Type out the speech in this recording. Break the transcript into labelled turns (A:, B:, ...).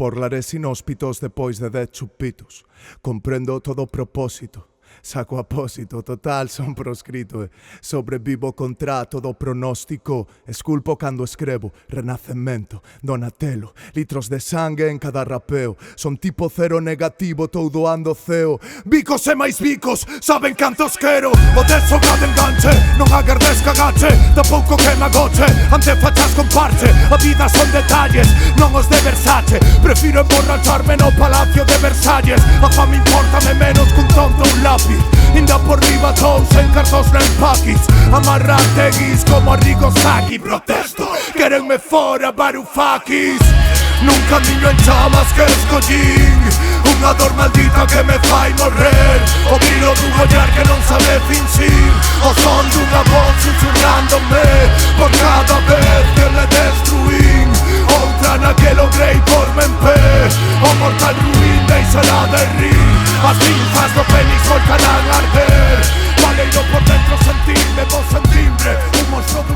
A: por lares inhóspitos depois de 10 chupitos. Comprendo todo o propósito, saco apósito, total son proscrito e sobrevivo contra todo pronóstico. Esculpo cando escrevo, renacemento, Donatello, litros de sangue en cada rapeo. Son tipo cero negativo, tou doando ceo. Bicos e máis bicos, saben cantos quero. O desogado enganche, non agardes cagache, tampouco que me agoche, ante fachas con parche. A vida son detalles, non os de Versace. Prefiro emborracharme no Palacio de Versalles. A fama importame menos cun tonto un lápiz. Inda por riba tous en cartos nen paquis. Amarrateguis como a Rigosaki. Protesto, querenme fora Varoufakis. Nunca niño en chamas que escollín, unha dor maldita que me fai morrer. O grilo dun ollar que non sabe finxir, o son dunha voz susurrándome por cada vez que le destruín. Outra na que logrei porme en pé, o mortal ruín deixará de rir. As ninfas do Fénix voltarán a arder. Valeiro por dentro sentirme, voz en timbre, un monstro